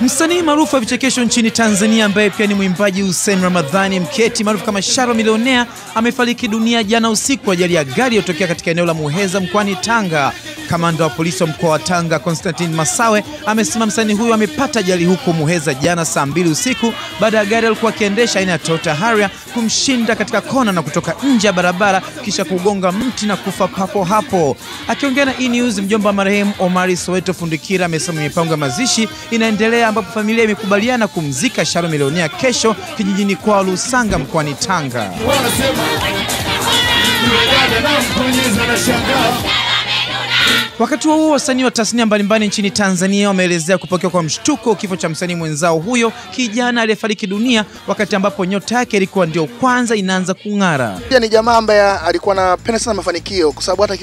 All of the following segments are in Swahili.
Msanii maarufu wa vichekesho nchini Tanzania ambaye pia ni mwimbaji Hussein Ramadhani Mketi maarufu kama Sharo Millionaire amefariki dunia jana usiku kwa ajali ya gari iliyotokea katika eneo la Muheza mkoani Tanga. Kamanda wa polisi wa mkoa wa Tanga Constantine Masawe amesema msanii huyo amepata ajali huko Muheza jana saa 2 usiku baada ya gari alikuwa akiendesha aina ya Toyota Harrier kumshinda katika kona na kutoka nje ya barabara kisha kugonga mti na kufa papo hapo. Akiongea na E-News, mjomba wa marehemu Omari Soweto Fundikira amesema mipango ya mazishi inaendelea ambapo familia imekubaliana kumzika Sharo Millionaire kesho kijijini kwa Lusanga mkoani Tanga. Wakati huo wasanii wa tasnia mbalimbali nchini Tanzania wameelezea kupokea kwa mshtuko kifo cha msanii mwenzao huyo kijana aliyefariki dunia wakati ambapo nyota yake ilikuwa ndio kwanza inaanza kung'ara. Pia ni jamaa ambaye alikuwa anapenda sana mafanikio kwa sababu hata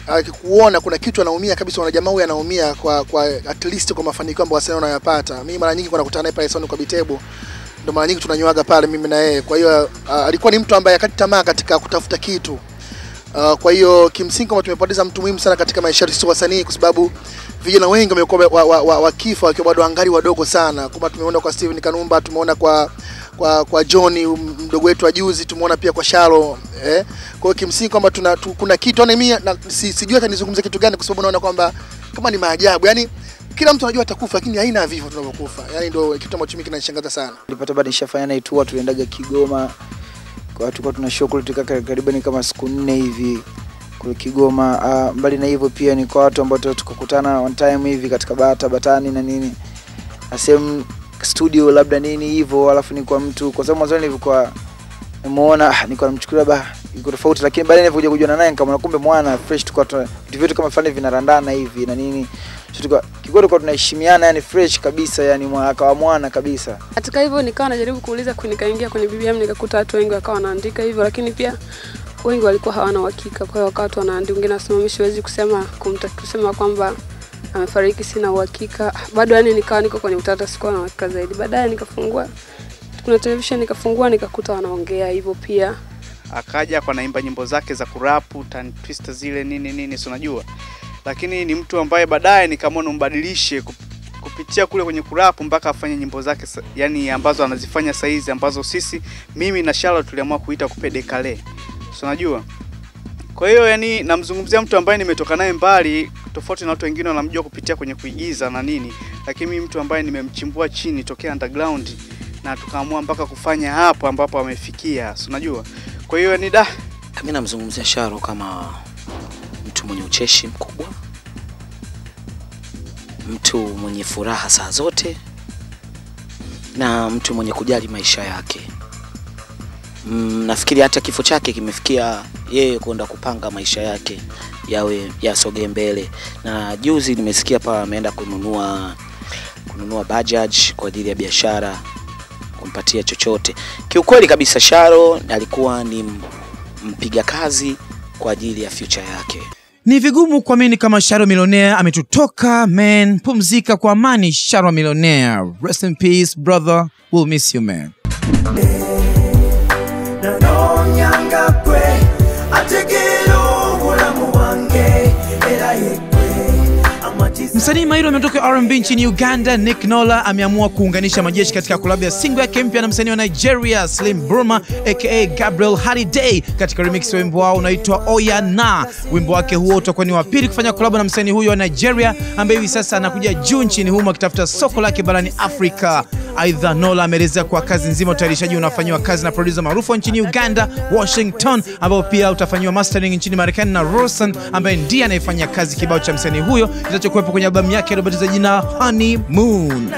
akikuona kuna kitu anaumia kabisa, na jamaa huyu anaumia kwa at least kwa mafanikio ambayo wasanii wanayapata. Mimi mara nyingi nakutana naye pale Soni kwa Bitebo. Ndio mara nyingi tunanywaga pale mimi na yeye. Kwa hiyo alikuwa ni mtu ambaye akati tamaa katika kutafuta kitu. Kwa hiyo kimsingi kama tumepoteza mtu muhimu sana katika maisha yetu wasanii kwa sababu vijana wengi wamekuwa wakifa wakiwa bado angali wadogo sana. Kama tumeona kwa Steven Kanumba, tumeona kwa Johnny mdogo wetu wa juzi, tumeona pia kwa Sharo. Kwa hiyo kimsingi kwamba kuna kitu na mimi sijui hata nizungumzie kitu gani kwa sababu naona kwamba kama ni maajabu. Yaani kila mtu anajua atakufa lakini haina vifo tunavyokufa. Yaani ndio kitu ambacho mimi kinanishangaza sana. Nilipata baada nishafanya na tour, tuliendaga Kigoma. Kwa tulikuwa tuna show kule karibu kama siku 4 hivi kule Kigoma. Mbali na hivyo pia ni kwa watu ambao tukakutana one time hivi katika Batani na nini. Asem studio labda nini hivyo, alafu ni kwa mtu kwa sababu mwanzo nilikuwa nimeona nilikuwa namchukulia iko tofauti, lakini baadaye nilipokuja kujiona naye kama kumbe mwana fresh, tukao vitu vyetu kama fulani vinarandana hivi na nini. Tulikuwa kigodo kwa tunaheshimiana, yani fresh kabisa, yani akawa mwana kabisa. Katika hivyo nikawa najaribu kuuliza, nikaingia kwenye BBM nikakuta watu wengi wakawa wanaandika hivyo, lakini pia wengi walikuwa hawana uhakika. Kwa hiyo wakati wanaandika wengine nasema siwezi kusema kwamba amefariki, sina uhakika. Bado yani nikawa niko kwenye utata, sikuwa na uhakika zaidi. Baadaye nikafungua kuna television nikakuta wanaongea hivyo pia. Akaja kwa naimba nyimbo zake za kurapu, tan twister zile nini si unajua. Lakini ni mtu ambaye baadaye nikamwona mbadilishe kupitia kule kwenye kurapu mpaka afanye nyimbo zake yani ambazo anazifanya saizi ambazo mimi na Sharo tuliamua kuita kupede kale. Si unajua? Kwa hiyo yani namzungumzia mtu ambaye nimetoka naye mbali tofauti na watu wengine wanamjua kupitia kwenye kuigiza na nini. Lakini mimi mtu ambaye nimemchimbua chini tokea underground na tukaamua mpaka kufanya hapo ambapo amefikia. Si unajua? Kwa hiyo ni mimi namzungumzia Sharo kama mtu mwenye ucheshi mkubwa, mtu mwenye furaha saa zote, na mtu mwenye kujali maisha yake. Nafikiri hata kifo chake kimefikia yeye kwenda kupanga maisha yake yawe yasogee mbele. Na juzi nimesikia pa ameenda kununua Bajaj kwa ajili ya biashara, kumpatia chochote. Kiukweli kabisa Sharo alikuwa ni mpiga kazi kwa ajili ya future yake. Ni vigumu kuamini kama Sharo Millionaire ametutoka. Man, pumzika kwa amani Sharo Millionaire. Rest in peace brother, we'll miss you man. Msanii mahiri ametoka R&B nchini Uganda Nick Nola ameamua kuunganisha majeshi katika collab ya single yake mpya na msanii wa Nigeria Slim Bruma aka Gabriel Holiday katika remix ya wimbo wao unaitwa Oya Na. Wimbo wake huo utakuwa ni wa pili kufanya collab na msanii huyo wa Nigeria ambaye hivi sasa anakuja juu nchini humo akitafuta soko lake barani Afrika. Aidha, Nola ameelezea kwa kazi nzima utayarishaji unafanywa kazi na producer maarufu nchini Uganda Washington, ambao pia utafanywa mastering nchini Marekani na Rosen ambaye ndiye anayefanya kazi kibao cha msanii huyo kitachokuwepo kwenye albamu yake iliyobadilishwa jina Honeymoon.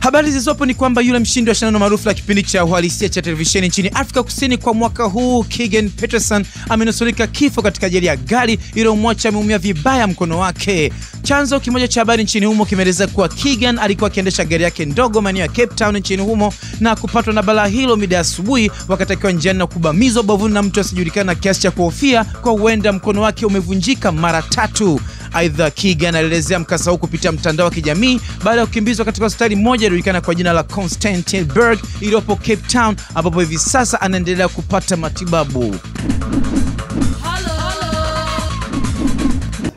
Habari zilizopo ni kwamba yule mshindi wa shindano maarufu la kipindi cha uhalisia cha televisheni nchini Afrika Kusini kwa mwaka huu, Keegan Peterson, amenusurika kifo katika ajali ya gari iliyomwacha ameumia vibaya mkono wake. Chanzo kimoja cha habari nchini humo kimeeleza kuwa Keegan alikuwa akiendesha gari yake ndogo maeneo ya Cape Town nchini humo na kupatwa na balaa hilo mida asubuhi wakati akiwa njiani na kubamizwa bavuni na mtu asijulikana kiasi cha kuhofia kwa huenda mkono wake umevunjika mara 3. Aidha, Keegan alielezea mkasa huu kupitia mtandao wa kijamii baada ya kukimbizwa katika hospitali moja iliyojulikana kwa jina la Constantineburg iliyopo Cape Town, ambapo hivi sasa anaendelea kupata matibabu.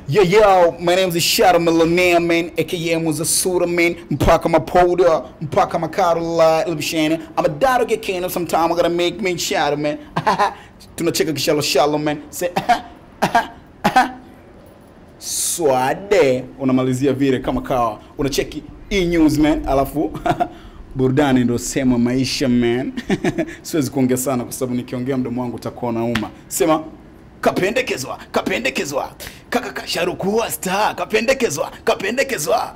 Yo, my name is Shadow Millionaire, man, aka Muzasura, man, mpaka mapoda, mpaka makarula, ilbishane. I'm a dad get kingdom, sometime I gotta make me shadow, man. Tunacheka kishalo, man. Say, swade, unamalizia vile kama kawa. Unacheki e-news, man, alafu burudani ndo sema maisha, man. Siwezi kuongea sana kwa sababu nikiongea mdomo wangu utakuwa unauma. Sema kapendekezwa kaka sharukuwa star kapendekezwa kapendekezwa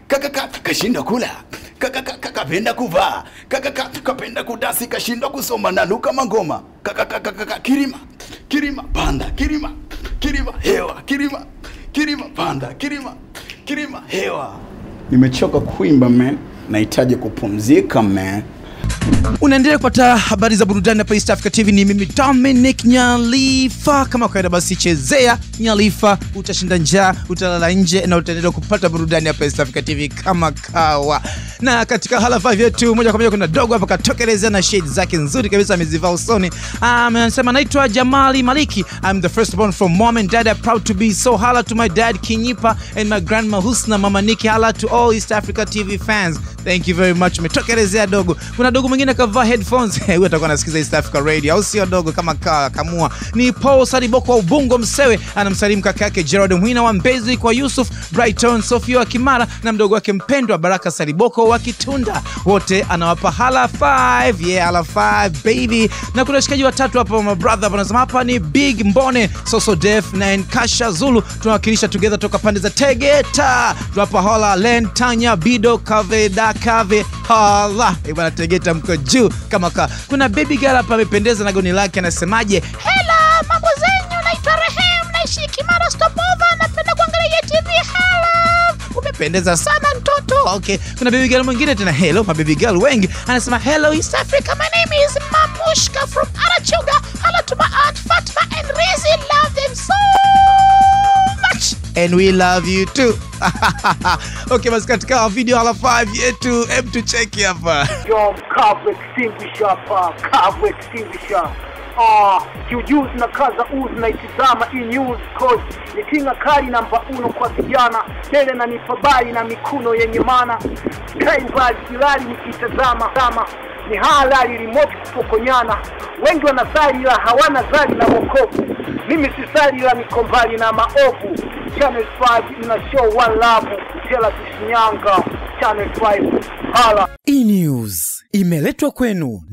kaka kashinda kula kaka kapenda kuvaa kaka kapenda kudasi kashinda kusoma na luka mangoma kaka kirima panda kirima hewa kirima panda kirima hewa. Nimechoka kuimba, man, nahitaji kupumzika, man. Unaendelea kupata habari za burudani hapa East Africa TV. Ni mimi Dominic Nyalifa. Kama kawaida basi chezea Nyalifa, utashinda njaa, utalala nje na utaendelea kupata burudani hapa East Africa TV kama kawa. Na katika hala 5 yetu moja kwa moja kuna dogo hapa katokelezea na shades zake nzuri kabisa amezivaa usoni. Anasema naitwa Jamali Maliki. I'm the firstborn from mom and dad. I'm proud to be so. Hala to my dad Kinyipa and my grandma Husna, mama Nikki. Hala to all East Africa TV fans. Thank you very much. Umetokelezea dogo. Kuna dogo mwingine kavaa headphones. Huyo atakuwa anasikiza East Africa Radio. Au sio dogo kama kamua. Ni Paul Sariboko wa Ubungo Msewe. Anamsalimu kaka yake Gerald Mwina wa Mbezi kwa Yusuf Brighton, Sofia wa Kimara na mdogo wake mpendwa Baraka Sariboko wa Kitunda. Wote anawapa hala 5. Yeah, hala 5 baby. Na kuna shikaji watatu hapa my brother wanasema hapa ni Big Mbone, Soso Def na Nkasha Zulu. Tunawakilisha together toka pande za Tegeta. Tuwapa hala Len Tanya Bido Kave da Kave hala. Bwana Tegeta mko juu kama ka. Kuna baby girl hapa amependeza na goni lake anasemaje? Hello, mambo zenyu, naitwa Rehem, naishi Kimara Stopover, napenda kuangalia TV. Hello, umependeza sana mtoto. Okay, kuna baby girl mwingine tena. Hello, my baby girl wengi. Anasema hello East Africa, my name is Mamushka from Arachuga. Hello to my aunt Fatma and Rizzy, love them so much. And we love you too. Okay, basi katika video hala 5 yetu, hebu tucheki hapa. Yo, kavu extinguisher hapa, kavu extinguisher. Kiujuzi na kaza uzi na itizama e-news cause ni kinga kali namba 1 kwa vijana. Tele na nifabari na mikuno yenye mana. Kaibali kilali nikitazama kama ni halali remote kupokonyana. Wengi wanasali ila hawana zali na wokovu. Mimi si sali ila nikombali na maovu. Channel 5 ina show one love. Tela Kishinyanga Channel 5 hala. E-news imeletwa kwenu